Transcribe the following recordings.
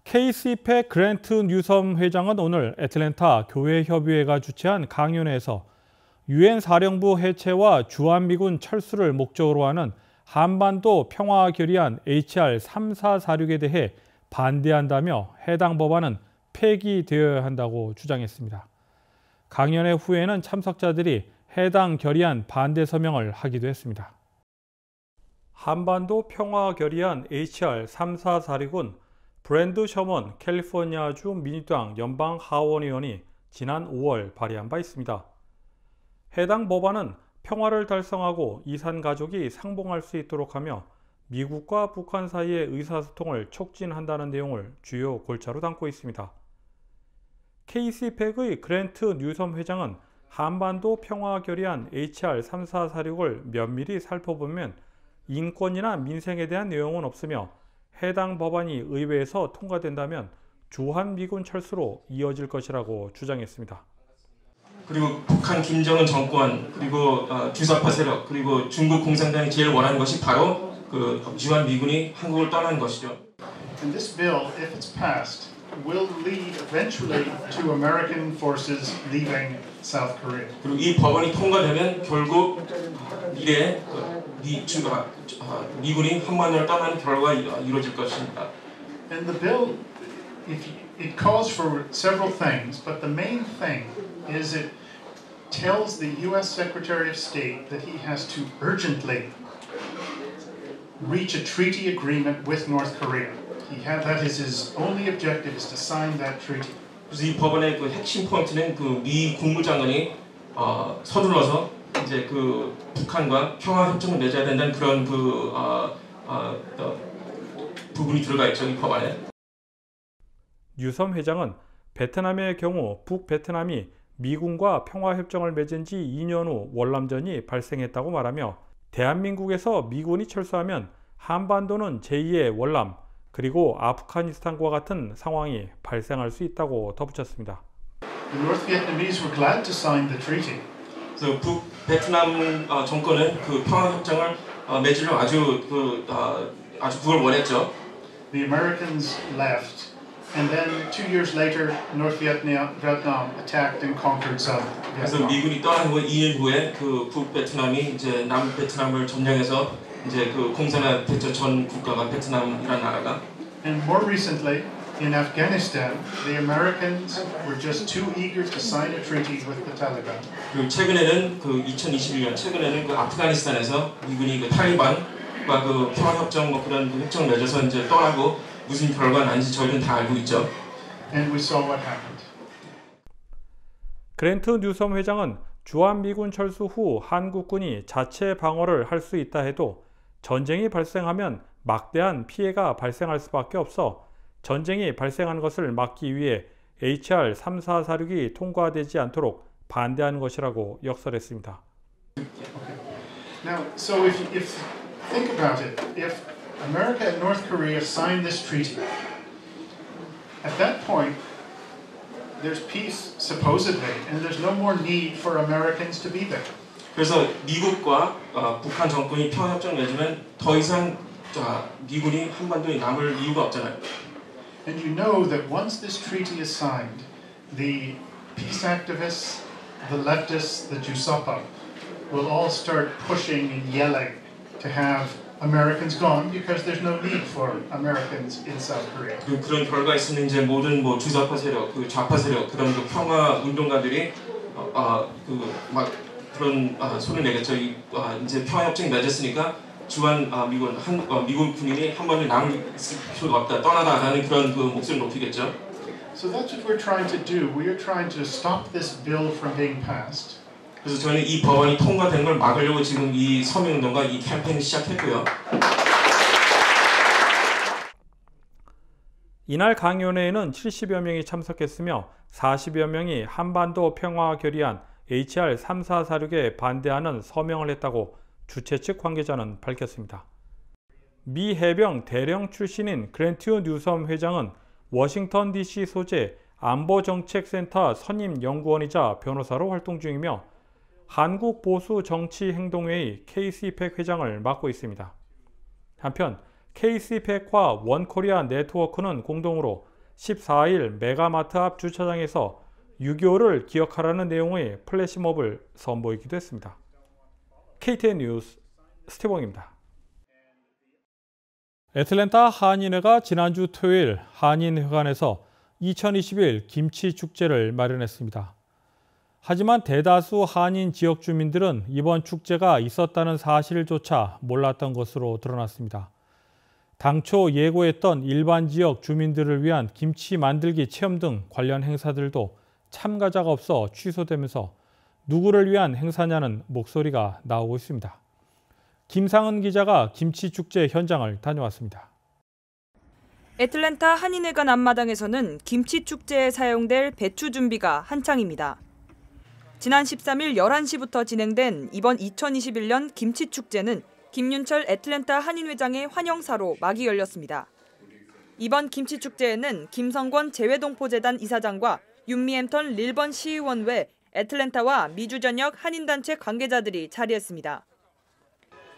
KCPEC 그랜트 뉴섬 회장은 오늘 애틀랜타 교회협의회가 주최한 강연회에서 유엔 사령부 해체와 주한미군 철수를 목적으로 하는 한반도 평화 결의안 HR 3446에 대해 반대한다며 해당 법안은 폐기되어야 한다고 주장했습니다. 강연회 후에는 참석자들이 해당 결의안 반대 서명을 하기도 했습니다. 한반도 평화 결의안 HR 3446은 브랜드 셔먼 캘리포니아주 민주당 연방 하원의원이 지난 5월 발의한 바 있습니다. 해당 법안은 평화를 달성하고 이산 가족이 상봉할 수 있도록 하며 미국과 북한 사이의 의사소통을 촉진한다는 내용을 주요 골자로 담고 있습니다. KCPEC의 그랜트 뉴섬 회장은 한반도 평화 결의안 HR 3446을 면밀히 살펴보면 인권이나 민생에 대한 내용은 없으며 해당 법안이 의회에서 통과된다면 주한미군 철수로 이어질 것이라고 주장했습니다. 그리고 북한 김정은 정권, 그리고 주사파 세력, 그리고 중국 공산당이 제일 원하는 것이 바로 그 주한미군이 한국을 떠나는 것이죠. And this bill, if it's passed, will lead eventually to American forces leaving South Korea. 그리고 이 법안이 통과되면 결국 미래에 미군이 한반도를 떠나는 결과가 이루어질 것입니다. And the bill, it calls for several things, but the main thing is it tells the U.S. Secretary of State that he has to urgently reach a treaty agreement with North Korea. That is his only objective, is to sign that treaty. 그래서 이 법안의 그 핵심 포인트는 그 미 국무장관이 서둘러서 이제 그 북한과 평화 협정을 맺어야 된다는 그런 부분이 들어가 있죠, 이 법안에. 뉴섬 회장은 베트남의 경우 북베트남이 미군과 평화 협정을 맺은 지 2년 후 월남전이 발생했다고 말하며 대한민국에서 미군이 철수하면 한반도는 제2의 월남 그리고 아프가니스탄과 같은 상황이 발생할 수 있다고 덧붙였습니다. The North Vietnamese were glad to sign the treaty. 그래서 북베트남 정권은 그 평화 협정을 맺으려 아주 그걸 원했죠. The Americans left, and then 2 years later, North Vietnam attacked and conquered South Vietnam. 그래서 미군이 떠난 후 2년 후에 그 북베트남이 이제 남베트남을 점령해서 이제 그 공산화됐죠, 전 국가가 베트남이라는 나라가. And more recently, in Afghanistan, the Americans were just too eager to sign a treaty with the Taliban. 그리고 최근에는 그 2021년 최근에는 그 아프가니스탄에서 미군이 그 탈리반과 그 평화 협정 뭐 그런 그 협정을 맺어서 이제 떠나고 무슨 결과가 난지 저희는 다 알고 있죠. And we saw what happened. 그랜트 뉴섬 회장은 주한미군 철수 후 한국군이 자체 방어를 할 수 있다 해도 전쟁이 발생하면 막대한 피해가 발생할 수밖에 없어 전쟁이 발생하는 것을 막기 위해 HR 3446이 통과되지 않도록 반대하는 것이라고 역설했습니다. Now, so if think about it, if America and North Korea signed this treaty, at that point, there's peace supposedly, and there's no more need for Americans to be there. 그래서 미국과 북한 정권이 평화 협정을 맺으면 더 이상 미군이 한반도에 남을 이유가 없잖아요. And you know that once this treaty is signed, the peace activists, the leftists, the Jusapa, will all start pushing and yelling to have Americans gone because there's no need for Americans in South Korea. 그런 결과가 있으면 이제 모든 뭐 주사파 세력, 그 좌파 세력, 그런 그 평화 운동가들이 막 그런 소리를 내겠죠. 이제 평화 협정이 맺었으니까 미국 군인이 한반도에 남을 필요가 없다, 떠나라라는 그런 그 목소리를 높이겠죠. So that's what we're trying to do. We are trying to stop this bill from being passed. 그래서 저희는 이 법안이 통과되는 걸 막으려고 지금 이 서명운동과 이 캠페인을 시작했고요. 이날 강연회에는 70여 명이 참석했으며 40여 명이 한반도 평화 결의안 HR 3446에 반대하는 서명을 했다고 주최 측 관계자는 밝혔습니다. 미 해병 대령 출신인 그랜트 뉴섬 회장은 워싱턴 DC 소재 안보정책센터 선임 연구원이자 변호사로 활동 중이며 한국 보수 정치 행동회의 KCPEC 회장을 맡고 있습니다. 한편 KCPEC과 원코리아 네트워크는 공동으로 14일 메가마트 앞 주차장에서 6.25를 기억하라는 내용의 플래시몹을 선보이기도 했습니다. KTN 뉴스 스티봉입니다. 애틀랜타 한인회가 지난주 토요일 한인회관에서 2021 김치축제를 마련했습니다. 하지만 대다수 한인 지역 주민들은 이번 축제가 있었다는 사실조차 몰랐던 것으로 드러났습니다. 당초 예고했던 일반 지역 주민들을 위한 김치 만들기 체험 등 관련 행사들도 참가자가 없어 취소되면서 누구를 위한 행사냐는 목소리가 나오고 있습니다. 김상은 기자가 김치축제 현장을 다녀왔습니다. 애틀랜타 한인회관 앞마당에서는 김치축제에 사용될 배추 준비가 한창입니다. 지난 13일 11시부터 진행된 이번 2021년 김치축제는 김윤철 애틀랜타 한인회장의 환영사로 막이 열렸습니다. 이번 김치축제에는 김성권 재외동포재단 이사장과 윤미햄턴 릴번 시의원 외 애틀랜타와 미주 전역 한인단체 관계자들이 자리했습니다.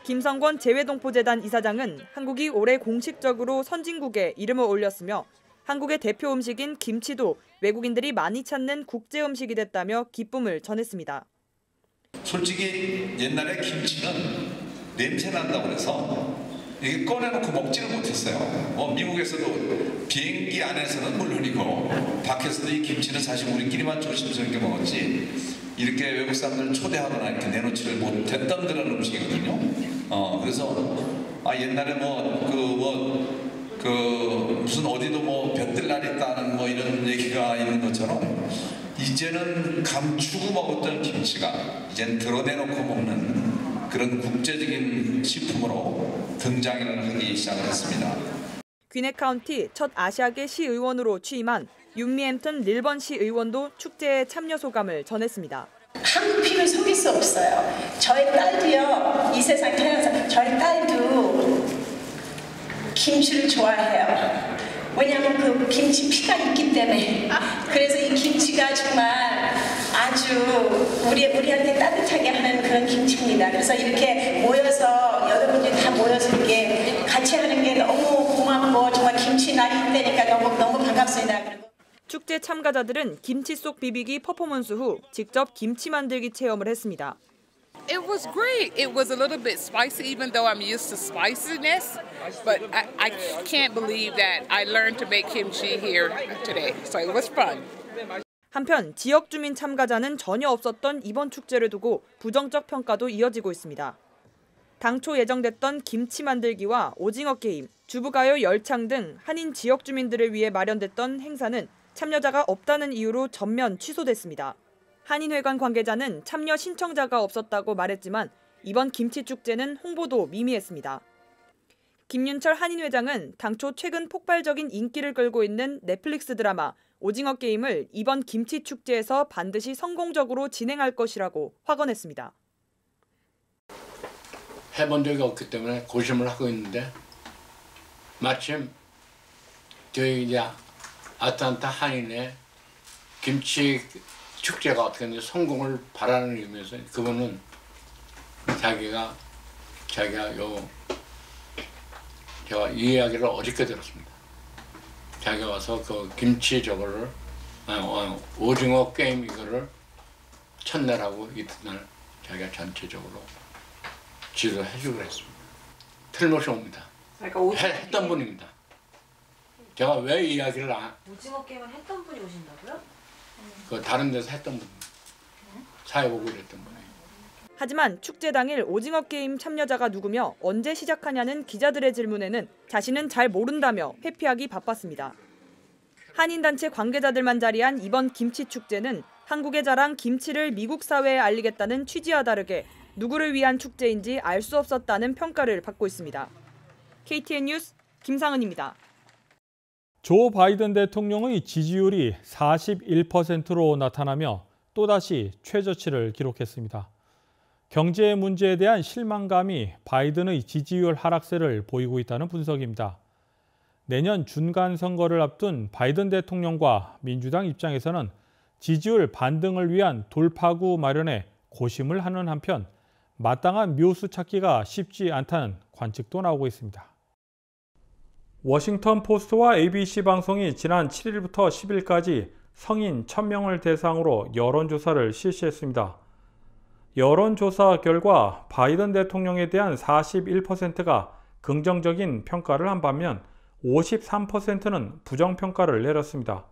김성권 재외동포재단 이사장은 한국이 올해 공식적으로 선진국에 이름을 올렸으며 한국의 대표 음식인 김치도 외국인들이 많이 찾는 국제 음식이 됐다며 기쁨을 전했습니다. 솔직히 옛날에 김치는 냄새 난다고 그래서 이게 꺼내놓고 먹지는 못했어요. 미국에서도 비행기 안에서는 물론이고 밖에서도 이 김치는 사실 우리끼리만 조심스럽게 먹었지 이렇게 외국 사람들 초대하거나 이렇게 내놓지를 못했던 그런 음식이거든요. 그래서 옛날에 무슨 어디도 볕들 날 있다는 이런 얘기가 있는 것처럼 이제는 감추고 먹었던 김치가 이젠 드러내놓고 먹는 그런 국제적인 식품으로 등장을 하기 시작을 했습니다. 귀넷 카운티 첫 아시아계 시의원으로 취임한 윤미햄턴 릴번 시의원도 축제에 참여 소감을 전했습니다. 한국 피를 속일 수 없어요. 저희 딸도요. 이 세상 태어나서 저희 딸도 김치를 좋아해요. 왜냐하면 그 김치 피가 있기 때문에. 그래서 이 김치가 정말 아주 우리한테 따뜻하게 하는 그런 김치입니다. 그래서 이렇게 모여서 여러분들이 다 모여서 이렇게 같이 하는 게 너무 고맙고 정말 김치 날이 때니까 너무 반갑습니다. 축제 참가자들은 김치 속 비비기 퍼포먼스 후 직접 김치 만들기 체험을 했습니다. It was great. It was a little bit spicy, even though I'm used to spiciness. But I can't believe that I learned to make kimchi here today. So it was fun. 한편 지역 주민 참가자는 전혀 없었던 이번 축제를 두고 부정적 평가도 이어지고 있습니다. 당초 예정됐던 김치 만들기와 오징어 게임, 주부가요 열창 등 한인 지역 주민들을 위해 마련됐던 행사는 참여자가 없다는 이유로 전면 취소됐습니다. 한인회관 관계자는 참여 신청자가 없었다고 말했지만 이번 김치축제는 홍보도 미미했습니다. 김윤철 한인회장은 당초 최근 폭발적인 인기를 끌고 있는 넷플릭스 드라마 오징어 게임을 이번 김치축제에서 반드시 성공적으로 진행할 것이라고 확언했습니다. 해본 적이 없기 때문에 고심을 하고 있는데 마침 저희 이제 아틀란타 한인의 김치 축제가 어떻게 했는지 성공을 바라는 의미에서 그분은 자기가 제가 이 이야기를 어저께 들었습니다. 자기가 와서 그 김치 저거를 오징어 게임 이거를 첫날하고 이튿날 자기가 전체적으로 지도해주기로 했습니다. 틀림없이 옵니다. 그러니까 했던 분입니다. 제가 왜 이야기를 오징어 게임을 했던 분이 오신다고요? 그 다른 데서 했던 분, 사회보고 이랬던 분이에요. 하지만 축제 당일 오징어 게임 참여자가 누구며 언제 시작하냐는 기자들의 질문에는 자신은 잘 모른다며 회피하기 바빴습니다. 한인단체 관계자들만 자리한 이번 김치축제는 한국의 자랑 김치를 미국 사회에 알리겠다는 취지와 다르게 누구를 위한 축제인지 알 수 없었다는 평가를 받고 있습니다. KTN 뉴스 김상은입니다. 조 바이든 대통령의 지지율이 41%로 나타나며 또다시 최저치를 기록했습니다. 경제 문제에 대한 실망감이 바이든의 지지율 하락세를 보이고 있다는 분석입니다. 내년 중간 선거를 앞둔 바이든 대통령과 민주당 입장에서는 지지율 반등을 위한 돌파구 마련에 고심을 하는 한편 마땅한 묘수 찾기가 쉽지 않다는 관측도 나오고 있습니다. 워싱턴 포스트와 ABC 방송이 지난 7일부터 10일까지 성인 1000명을 대상으로 여론조사를 실시했습니다. 여론조사 결과 바이든 대통령에 대한 41%가 긍정적인 평가를 한 반면 53%는 부정평가를 내렸습니다.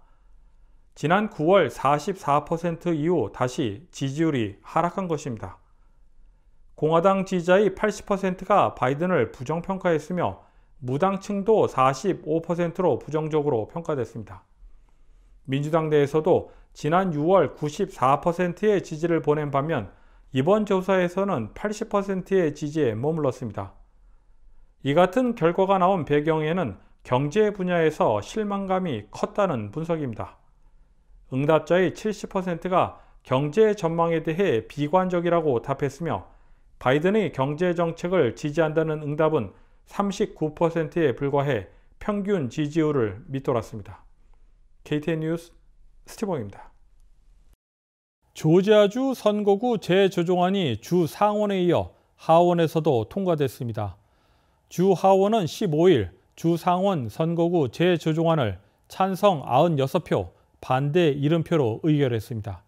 지난 9월 44% 이후 다시 지지율이 하락한 것입니다. 공화당 지지자의 80%가 바이든을 부정평가했으며 무당층도 45%로 부정적으로 평가됐습니다. 민주당 내에서도 지난 6월 94%의 지지를 보낸 반면 이번 조사에서는 80%의 지지에 머물렀습니다. 이 같은 결과가 나온 배경에는 경제 분야에서 실망감이 컸다는 분석입니다. 응답자의 70%가 경제 전망에 대해 비관적이라고 답했으며 바이든의 경제 정책을 지지한다는 응답은 39%에 불과해 평균 지지율을 밑돌았습니다. KTN 뉴스 스티븐입니다. 조지아주 선거구 재조정안이 주 상원에 이어 하원에서도 통과됐습니다. 주 하원은 15일 주 상원 선거구 재조정안을 찬성 96표, 반대 70표로 의결했습니다.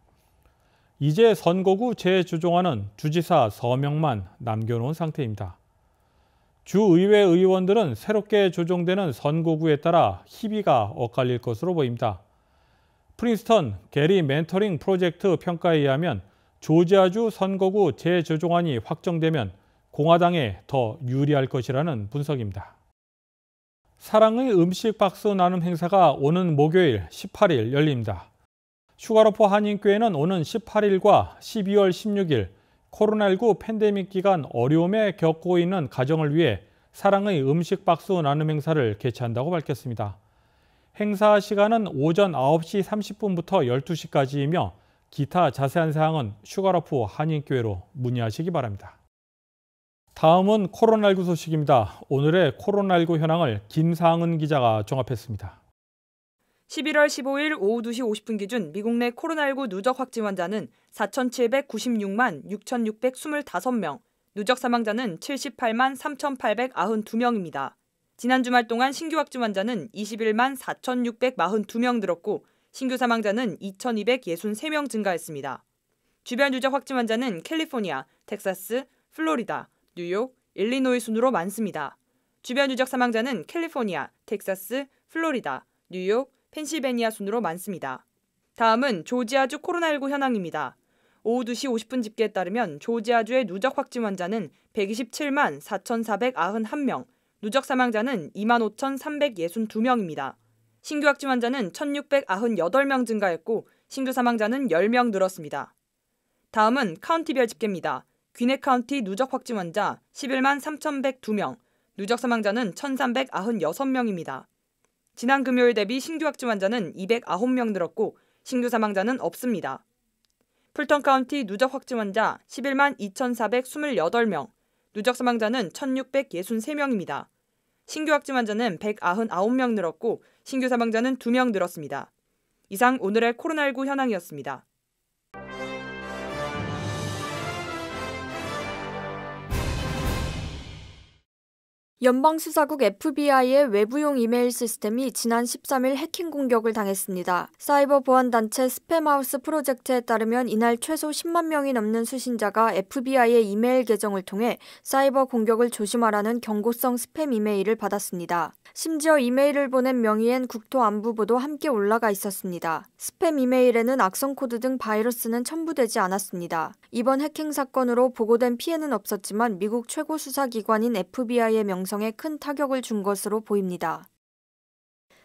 이제 선거구 재조정안은 주지사 서명만 남겨놓은 상태입니다. 주의회 의원들은 새롭게 조정되는 선거구에 따라 희비가 엇갈릴 것으로 보입니다. 프린스턴 게리 멘토링 프로젝트 평가에 의하면 조지아주 선거구 재조정안이 확정되면 공화당에 더 유리할 것이라는 분석입니다. 사랑의 음식 박수 나눔 행사가 오는 목요일 18일 열립니다. 슈가로포 한인교회는 오는 18일과 12월 16일 코로나19 팬데믹 기간 어려움에 겪고 있는 가정을 위해 사랑의 음식 박수 나눔 행사를 개최한다고 밝혔습니다. 행사 시간은 오전 9시 30분부터 12시까지이며 기타 자세한 사항은 슈가로포 한인교회로 문의하시기 바랍니다. 다음은 코로나19 소식입니다. 오늘의 코로나19 현황을 김상은 기자가 종합했습니다. 11월 15일 오후 2시 50분 기준 미국 내 코로나19 누적 확진 환자는 4,796만 6,625명, 누적 사망자는 78만 3,892명입니다. 지난 주말 동안 신규 확진 환자는 21만 4,642명 늘었고 신규 사망자는 2,263명 증가했습니다. 주변 누적 확진 환자는 캘리포니아, 텍사스, 플로리다, 뉴욕, 일리노이 순으로 많습니다. 주변 누적 사망자는 캘리포니아, 텍사스, 플로리다, 뉴욕, 펜실베니아 순으로 많습니다. 다음은 조지아주 코로나19 현황입니다. 오후 2시 50분 집계에 따르면 조지아주의 누적 확진 환자는 127만 4,491명, 누적 사망자는 25,362명입니다. 신규 확진 환자는 1,698명 증가했고 신규 사망자는 10명 늘었습니다. 다음은 카운티별 집계입니다. 귀넷 카운티 누적 확진 환자 11만 3,102명, 누적 사망자는 1,396명입니다. 지난 금요일 대비 신규 확진 환자는 209명 늘었고 신규 사망자는 없습니다. 풀턴 카운티 누적 확진 환자 11만 2,428명, 누적 사망자는 1,663명입니다. 신규 확진 환자는 199명 늘었고 신규 사망자는 2명 늘었습니다. 이상 오늘의 코로나19 현황이었습니다. 연방수사국 FBI의 외부용 이메일 시스템이 지난 13일 해킹 공격을 당했습니다. 사이버 보안단체 스팸하우스 프로젝트에 따르면 이날 최소 10만 명이 넘는 수신자가 FBI의 이메일 계정을 통해 사이버 공격을 조심하라는 경고성 스팸 이메일을 받았습니다. 심지어 이메일을 보낸 명의엔 국토안보부도 함께 올라가 있었습니다. 스팸 이메일에는 악성 코드 등 바이러스는 첨부되지 않았습니다. 이번 해킹 사건으로 보고된 피해는 없었지만 미국 최고 수사기관인 FBI의 명성에 큰 타격을 준 것으로 보입니다.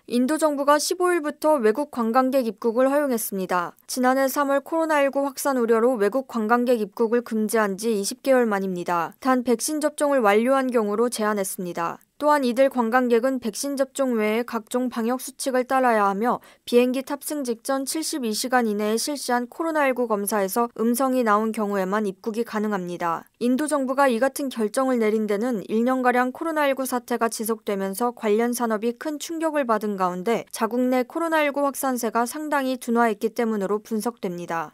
인도 정부가 15일부터 외국 관광객 입국을 허용했습니다. 지난해 3월 코로나19 확산 우려로 외국 관광객 입국을 금지한 지 20개월 만입니다. 단 백신 접종을 완료한 경우로 제한했습니다. 또한 이들 관광객은 백신 접종 외에 각종 방역 수칙을 따라야 하며 비행기 탑승 직전 72시간 이내에 실시한 코로나19 검사에서 음성이 나온 경우에만 입국이 가능합니다. 인도 정부가 이 같은 결정을 내린 데는 1년가량 코로나19 사태가 지속되면서 관련 산업이 큰 충격을 받은 가운데 자국 내 코로나19 확산세가 상당히 둔화했기 때문으로 분석됩니다.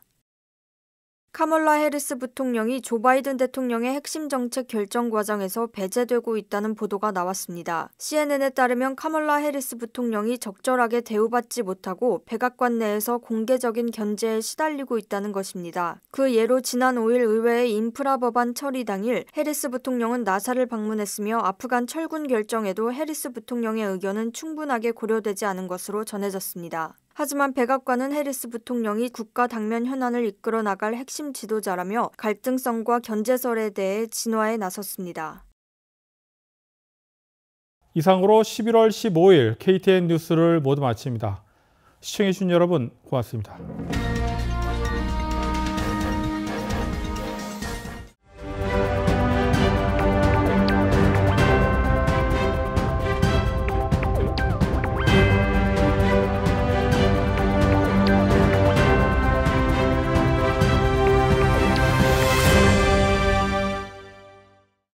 카멀라 해리스 부통령이 조 바이든 대통령의 핵심 정책 결정 과정에서 배제되고 있다는 보도가 나왔습니다. CNN에 따르면 카멀라 해리스 부통령이 적절하게 대우받지 못하고 백악관 내에서 공개적인 견제에 시달리고 있다는 것입니다. 그 예로 지난 5일 의회의 인프라 법안 처리 당일 해리스 부통령은 나사를 방문했으며 아프간 철군 결정에도 해리스 부통령의 의견은 충분하게 고려되지 않은 것으로 전해졌습니다. 하지만 백악관은 해리스 부통령이 국가 당면 현안을 이끌어 나갈 핵심 지도자라며 갈등성과 견제설에 대해 진화에 나섰습니다. 이상으로 11월 15일 KTN 뉴스를 모두 마칩니다. 시청해주신 여러분 고맙습니다.